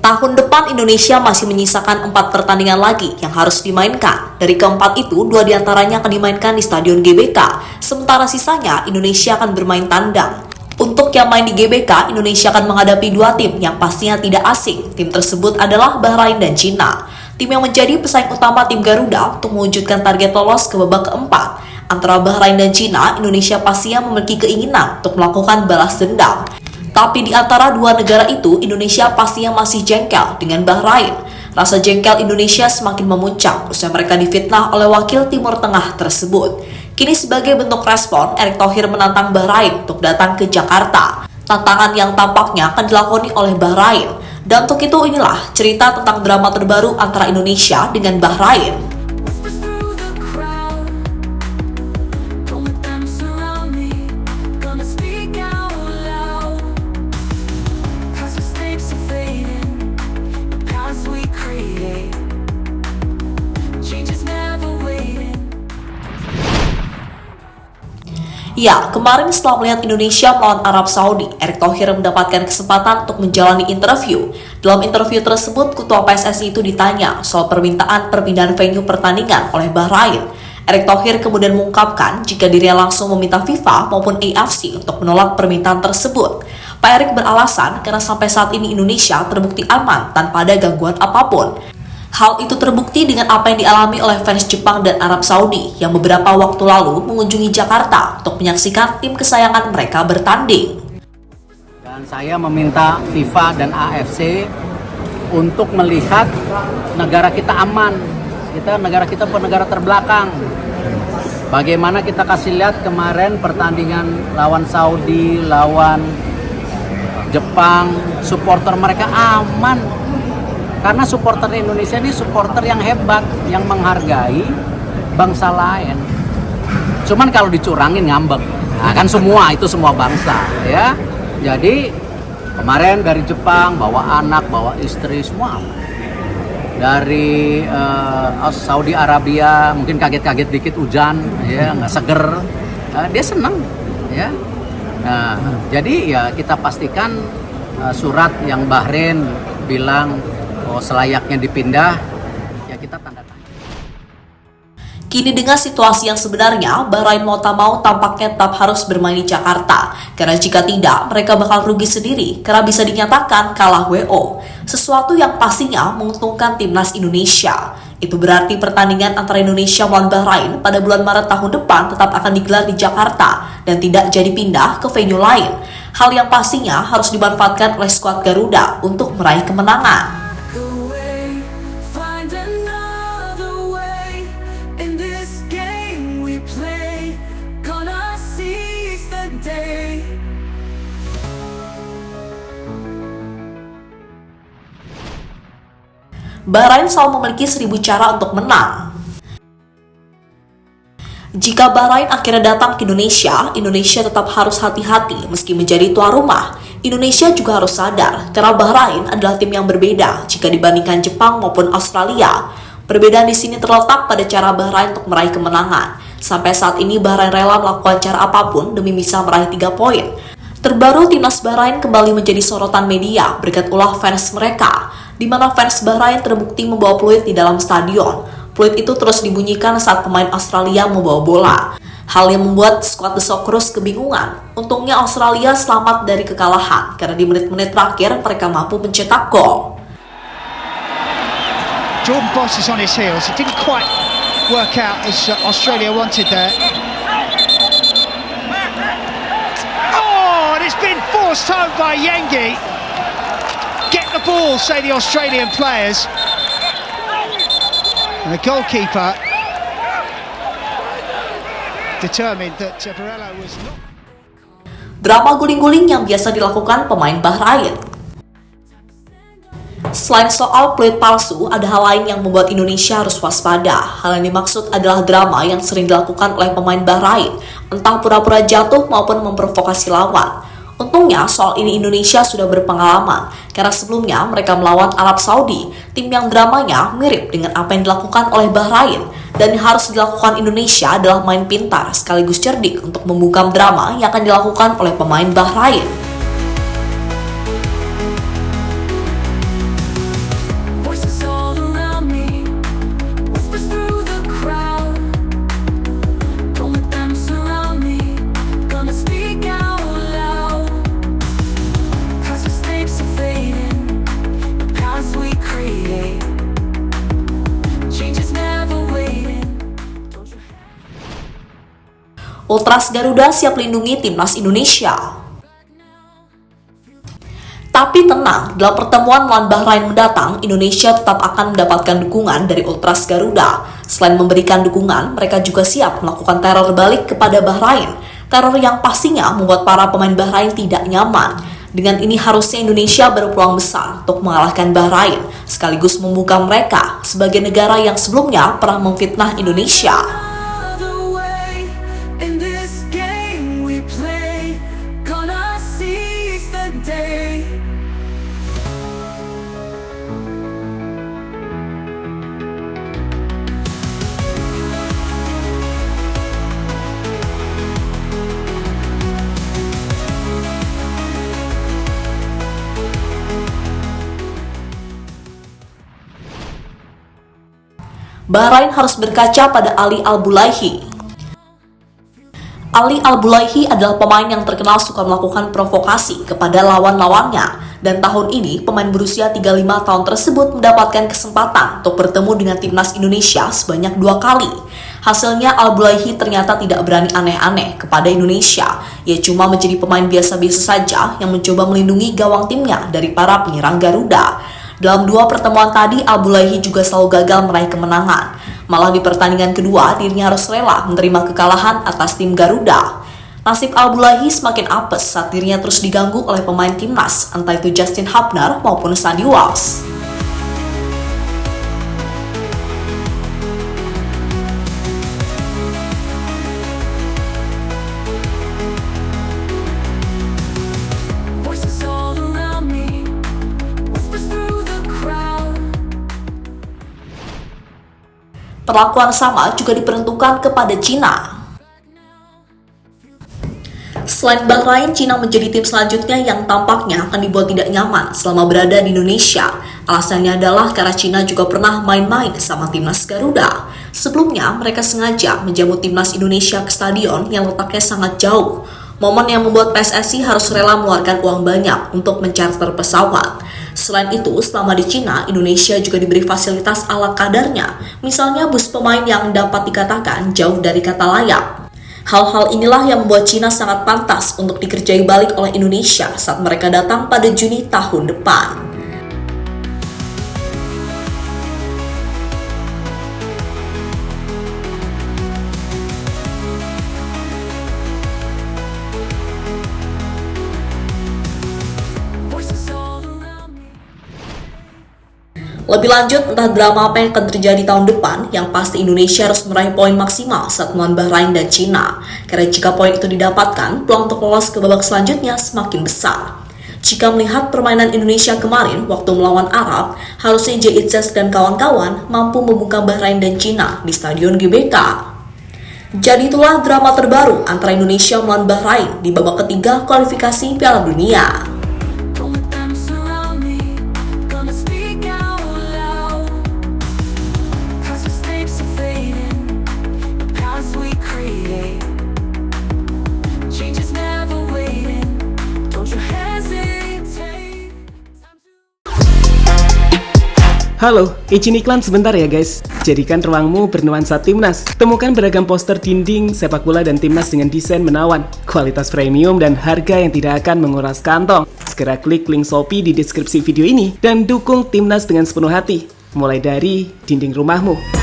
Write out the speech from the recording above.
Tahun depan Indonesia masih menyisakan 4 pertandingan lagi yang harus dimainkan. Dari keempat itu, 2 diantaranya akan dimainkan di Stadion GBK, sementara sisanya Indonesia akan bermain tandang. Untuk yang main di GBK, Indonesia akan menghadapi 2 tim yang pastinya tidak asing. Tim tersebut adalah Bahrain dan Cina. Tim yang menjadi pesaing utama tim Garuda untuk mewujudkan target lolos ke babak keempat. Antara Bahrain dan Cina, Indonesia pastinya memiliki keinginan untuk melakukan balas dendam. Tapi di antara 2 negara itu, Indonesia pastinya masih jengkel dengan Bahrain. Rasa jengkel Indonesia semakin memuncak usai mereka difitnah oleh wakil Timur Tengah tersebut. Kini sebagai bentuk respon, Erick Thohir menantang Bahrain untuk datang ke Jakarta. Tantangan yang tampaknya akan dilakoni oleh Bahrain. Dan untuk itu inilah cerita tentang drama terbaru antara Indonesia dengan Bahrain. Ya, kemarin setelah melihat Indonesia melawan Arab Saudi, Erick Thohir mendapatkan kesempatan untuk menjalani interview. Dalam interview tersebut, Ketua PSSI itu ditanya soal permintaan perpindahan venue pertandingan oleh Bahrain. Erick Thohir kemudian mengungkapkan jika dirinya langsung meminta FIFA maupun AFC untuk menolak permintaan tersebut. Pak Erick beralasan karena sampai saat ini Indonesia terbukti aman tanpa ada gangguan apapun. Hal itu terbukti dengan apa yang dialami oleh fans Jepang dan Arab Saudi yang beberapa waktu lalu mengunjungi Jakarta untuk menyaksikan tim kesayangan mereka bertanding. Dan saya meminta FIFA dan AFC untuk melihat negara kita aman. Negara kita bukan negara terbelakang. Bagaimana kita kasih lihat kemarin pertandingan lawan Saudi, lawan Jepang, supporter mereka aman. Karena supporter Indonesia ini supporter yang hebat, yang menghargai bangsa lain. Cuman kalau dicurangin ngambek. Nah, kan itu semua bangsa, ya. Jadi kemarin dari Jepang bawa anak, bawa istri semua aman. Dari Saudi Arabia mungkin kaget-kaget dikit hujan, ya nggak seger, dia senang, ya. Nah, jadi ya kita pastikan surat yang Bahrain bilang selayaknya dipindah, ya kita tanda tangan. Kini dengan situasi yang sebenarnya, Bahrain mau tak mau tampaknya tetap harus bermain di Jakarta. Karena jika tidak, mereka bakal rugi sendiri karena bisa dinyatakan kalah WO. Sesuatu yang pastinya menguntungkan timnas Indonesia. Itu berarti pertandingan antara Indonesia melawan Bahrain pada bulan Maret tahun depan tetap akan digelar di Jakarta dan tidak jadi pindah ke venue lain. Hal yang pastinya harus dimanfaatkan oleh skuad Garuda untuk meraih kemenangan. Bahrain selalu memiliki 1000 cara untuk menang. Jika Bahrain akhirnya datang ke Indonesia, Indonesia tetap harus hati-hati meski menjadi tuan rumah. Indonesia juga harus sadar karena Bahrain adalah tim yang berbeda jika dibandingkan Jepang maupun Australia. Perbedaan di sini terletak pada cara Bahrain untuk meraih kemenangan. Sampai saat ini Bahrain rela melakukan cara apapun demi bisa meraih 3 poin. Terbaru timnas Bahrain kembali menjadi sorotan media berkat ulah fans mereka, di mana fans Bahrain terbukti membawa peluit di dalam stadion. Peluit itu terus dibunyikan saat pemain Australia membawa bola. Hal yang membuat skuad The Socceroos kebingungan. Untungnya Australia selamat dari kekalahan karena di menit-menit terakhir mereka mampu mencetak gol. Jordan Boss is on his heels. It didn't quite work out as Australia wanted there. Oh, and it's been forced home by Yengi. Get the ball, say the Australian players. And the goalkeeper determined that Varela was not. Drama guling-guling yang biasa dilakukan pemain Bahrain. Selain soal peluit palsu, ada hal lain yang membuat Indonesia harus waspada. Hal yang dimaksud adalah drama yang sering dilakukan oleh pemain Bahrain, entah pura-pura jatuh maupun memprovokasi lawan. Untungnya soal ini Indonesia sudah berpengalaman, karena sebelumnya mereka melawan Arab Saudi, tim yang dramanya mirip dengan apa yang dilakukan oleh Bahrain. Dan yang harus dilakukan Indonesia adalah main pintar sekaligus cerdik untuk membungkam drama yang akan dilakukan oleh pemain Bahrain. Ultras Garuda siap lindungi timnas Indonesia. Tapi tenang, dalam pertemuan melawan Bahrain mendatang, Indonesia tetap akan mendapatkan dukungan dari Ultras Garuda. Selain memberikan dukungan, mereka juga siap melakukan teror balik kepada Bahrain. Teror yang pastinya membuat para pemain Bahrain tidak nyaman. Dengan ini harusnya Indonesia berpeluang besar untuk mengalahkan Bahrain, sekaligus membuka mereka sebagai negara yang sebelumnya pernah memfitnah Indonesia. Bahrain harus berkaca pada Ali Al-Bulaihi. Ali Al-Bulaihi adalah pemain yang terkenal suka melakukan provokasi kepada lawan-lawannya, dan tahun ini pemain berusia 35 tahun tersebut mendapatkan kesempatan untuk bertemu dengan timnas Indonesia sebanyak 2 kali. Hasilnya Al-Bulaihi ternyata tidak berani aneh-aneh kepada Indonesia. Ia cuma menjadi pemain biasa-biasa saja yang mencoba melindungi gawang timnya dari para penyerang Garuda. Dalam 2 pertemuan tadi, Al-Bulaihi juga selalu gagal meraih kemenangan. Malah di pertandingan kedua, dirinya harus rela menerima kekalahan atas tim Garuda. Nasib Al-Bulaihi semakin apes saat dirinya terus diganggu oleh pemain timnas, entah itu Justin Hubner maupun Sandy Walsh. Perlakuan sama juga diperuntukkan kepada Cina. Selain Bahrain, Cina menjadi tim selanjutnya yang tampaknya akan dibuat tidak nyaman selama berada di Indonesia. Alasannya adalah karena Cina juga pernah main-main sama timnas Garuda. Sebelumnya, mereka sengaja menjamu timnas Indonesia ke stadion yang letaknya sangat jauh. Momen yang membuat PSSI harus rela mengeluarkan uang banyak untuk mencharter pesawat. Selain itu, selama di Cina, Indonesia juga diberi fasilitas ala kadarnya. Misalnya bus pemain yang dapat dikatakan jauh dari kata layak. Hal-hal inilah yang membuat Cina sangat pantas untuk dikerjai balik oleh Indonesia saat mereka datang pada Juni tahun depan. Lebih lanjut, entah drama apa yang akan terjadi tahun depan, yang pasti Indonesia harus meraih poin maksimal saat melawan Bahrain dan Cina. Karena jika poin itu didapatkan, peluang untuk lolos ke babak selanjutnya semakin besar. Jika melihat permainan Indonesia kemarin waktu melawan Arab, harusnya J-Itzes dan kawan-kawan mampu membuka Bahrain dan Cina di Stadion GBK. Jadi itulah drama terbaru antara Indonesia melawan Bahrain di babak ketiga kualifikasi Piala Dunia. Halo, izin iklan sebentar ya guys. Jadikan ruangmu bernuansa timnas. Temukan beragam poster dinding, sepak bola dan timnas dengan desain menawan, kualitas premium dan harga yang tidak akan menguras kantong. Segera klik link Shopee di deskripsi video ini dan dukung timnas dengan sepenuh hati. Mulai dari dinding rumahmu.